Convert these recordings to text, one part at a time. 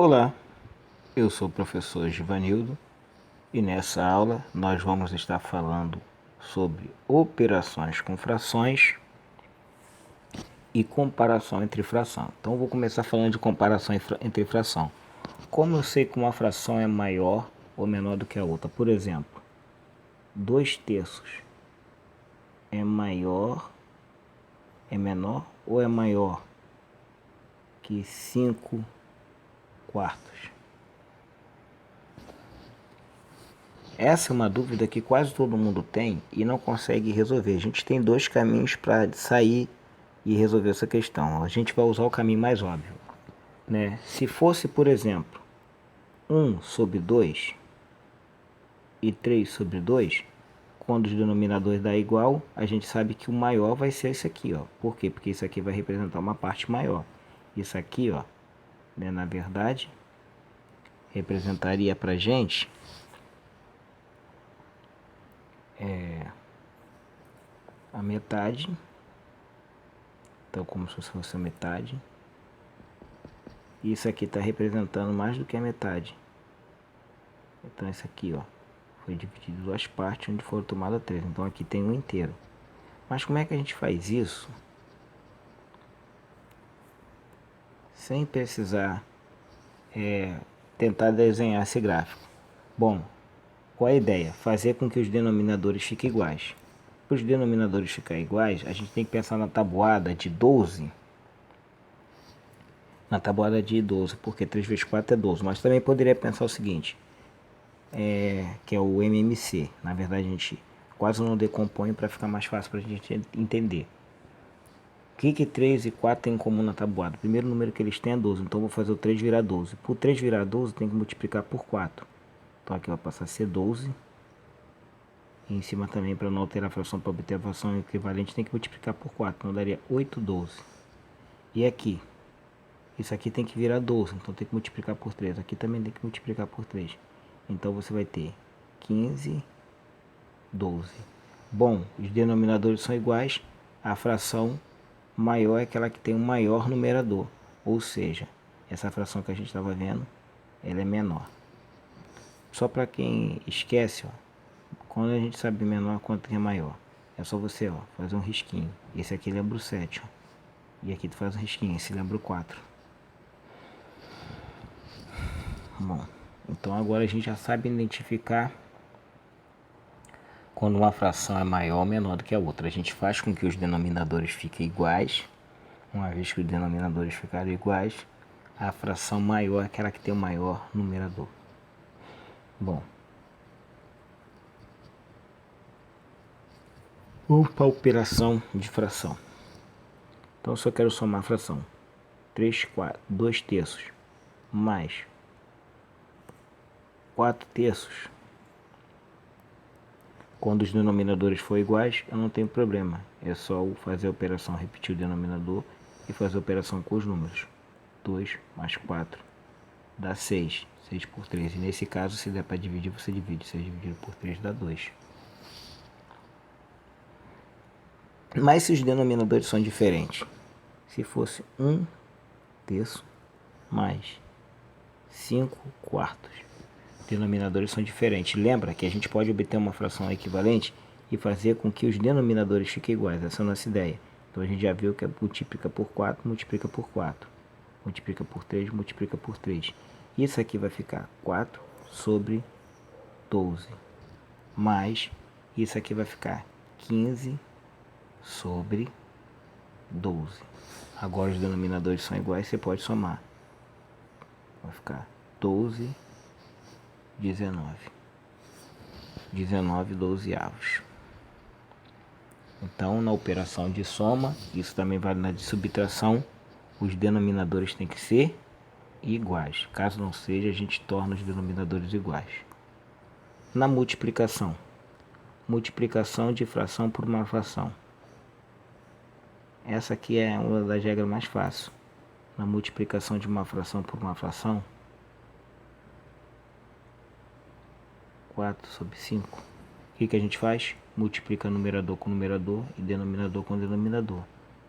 Olá, eu sou o professor Givanildo e nessa aula nós vamos estar falando sobre operações com frações e comparação entre fração. Então vou começar falando de comparação entre fração. Como eu sei que uma fração é maior ou menor do que a outra? Por exemplo, 2/3 é menor ou é maior que 5/4? Essa é uma dúvida que quase todo mundo tem e não consegue resolver. A gente tem dois caminhos para sair e resolver essa questão. A gente vai usar o caminho mais óbvio, né? Se fosse, por exemplo, 1/2 e 3/2, quando os denominadores dão igual, a gente sabe que o maior vai ser esse aqui, ó. Por quê? Porque isso aqui vai representar uma parte maior. Isso aqui, ó, né, na verdade, representaria pra gente a metade. Então, como se fosse a metade. E isso aqui está representando mais do que a metade. Então, isso aqui, ó, foi dividido em duas partes, onde foram tomadas 3. Então, aqui tem um inteiro. Mas como é que a gente faz isso sem precisar tentar desenhar esse gráfico? Bom, qual é a ideia? Fazer com que os denominadores fiquem iguais. Para os denominadores ficarem iguais, a gente tem que pensar na tabuada de 12. Na tabuada de 12, porque 3 vezes 4 é 12. Mas também poderia pensar o seguinte, que é o MMC. Na verdade, a gente quase não decompõe para ficar mais fácil para a gente entender. O que 3 e 4 tem em comum na tabuada? O primeiro número que eles têm é 12, então vou fazer o 3 virar 12. Por 3 virar 12, tem que multiplicar por 4. Então aqui vai passar a ser 12. E em cima também, para não alterar a fração, para obter a fração equivalente, tem que multiplicar por 4. Então daria 8/12. E aqui? Isso aqui tem que virar 12, então tem que multiplicar por 3. Aqui também tem que multiplicar por 3. Então você vai ter 15/12. Bom, os denominadores são iguais, a fração maior é aquela que tem um maior numerador. Ou seja, essa fração que a gente estava vendo, ela é menor. Só para quem esquece, ó, quando a gente sabe menor, quanto é maior? É só você, ó, fazer um risquinho. Esse aqui lembra o 7, ó. E aqui tu faz um risquinho, esse lembra o 4. Bom, então agora a gente já sabe identificar quando uma fração é maior ou menor do que a outra. A gente faz com que os denominadores fiquem iguais. Uma vez que os denominadores ficarem iguais, a fração maior é aquela que tem o maior numerador. Bom, vamos para a operação de fração. Então eu só quero somar a fração 2/3 mais 4/3. Quando os denominadores forem iguais, eu não tenho problema. É só fazer a operação, repetir o denominador e fazer a operação com os números. 2 mais 4 dá 6. 6 por 3. E nesse caso, se der para dividir, você divide. 6 dividido por 3 dá 2. Mas se os denominadores são diferentes, se fosse 1/3 mais 5/4, denominadores são diferentes. Lembra que a gente pode obter uma fração equivalente e fazer com que os denominadores fiquem iguais. Essa é a nossa ideia. Então a gente já viu que multiplica por 4, multiplica por 4. Multiplica por 3, multiplica por 3. Isso aqui vai ficar 4/12. Mais isso aqui vai ficar 15/12. Agora os denominadores são iguais, você pode somar. Vai ficar 12, 19. 19/12. Então, na operação de soma, isso também vale na de subtração, os denominadores têm que ser iguais. Caso não seja, a gente torna os denominadores iguais. Na multiplicação, multiplicação de fração por uma fração. Essa aqui é uma das regras mais fáceis. Na multiplicação de uma fração por uma fração, 4/5. O que a gente faz? Multiplica numerador com numerador e denominador com denominador.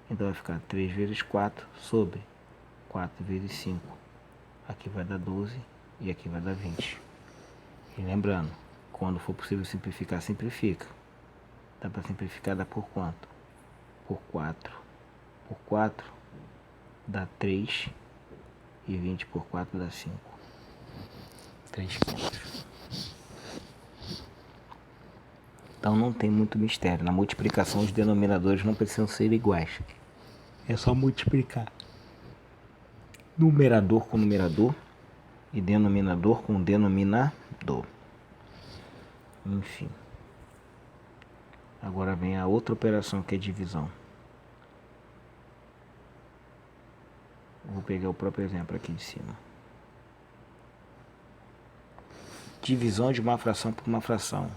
Então vai ficar 3 vezes 4 sobre 4 vezes 5. aqui vai dar 12 e aqui vai dar 20. E lembrando, quando for possível simplificar, simplifica. Dá para simplificar, dá por quanto? Por 4. Por 4 dá 3 e 20 por 4 dá 5. 3 quintos. Então não tem muito mistério. Na multiplicação os denominadores não precisam ser iguais. É só multiplicar numerador com numerador e denominador com denominador. Enfim. Agora vem a outra operação que é divisão. Vou pegar o próprio exemplo aqui de cima. Divisão de uma fração por uma fração.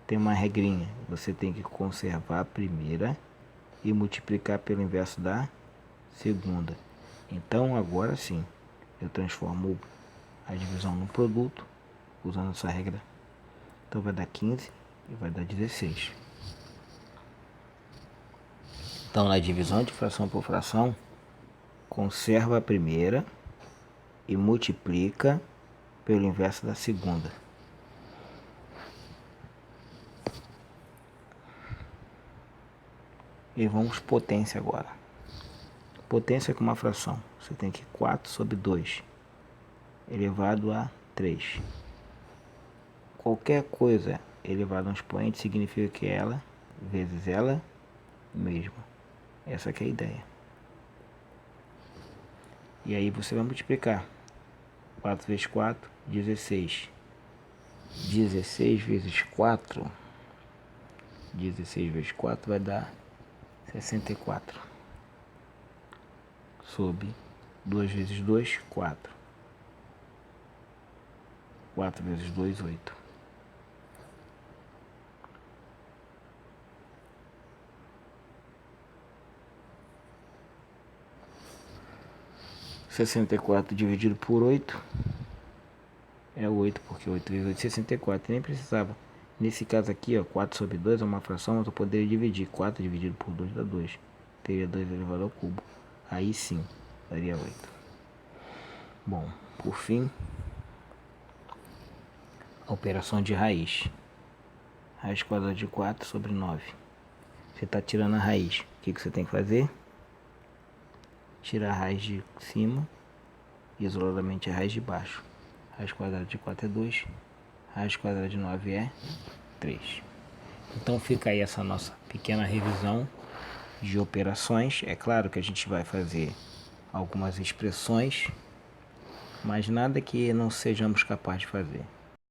Tem uma regrinha. Você tem que conservar a primeira e multiplicar pelo inverso da segunda. Então agora sim, eu transformo a divisão no produto usando essa regra. Então vai dar 15 e vai dar 16. Então na divisão de fração por fração, conserva a primeira e multiplica pelo inverso da segunda. E vamos potência agora. Potência com uma fração. Você tem que 4 sobre 2 elevado a 3. Qualquer coisa elevada a um expoente significa que ela vezes ela mesma. Essa que é a ideia. E aí você vai multiplicar. 4 vezes 4, 16. 16 vezes 4. 16 vezes 4 vai dar 64. Sobre 2 vezes 2, 4. 4 vezes 2, 8. Sessenta e quatro dividido por 8 é 8, porque 8 vezes 8 é 64. Nem precisava. Nesse caso aqui, ó, 4 sobre 2 é uma fração, mas eu poderia dividir. 4 dividido por 2 dá 2. Teria 2 elevado ao cubo. Aí sim, daria 8. Bom, por fim, a operação de raiz. Raiz quadrada de 4 sobre 9. Você está tirando a raiz. O que você tem que fazer? Tirar a raiz de cima e isoladamente a raiz de baixo. Raiz quadrada de 4 é 2. Raiz quadrada de 9 é 3. Então fica aí essa nossa pequena revisão de operações. É claro que a gente vai fazer algumas expressões, mas nada que não sejamos capazes de fazer.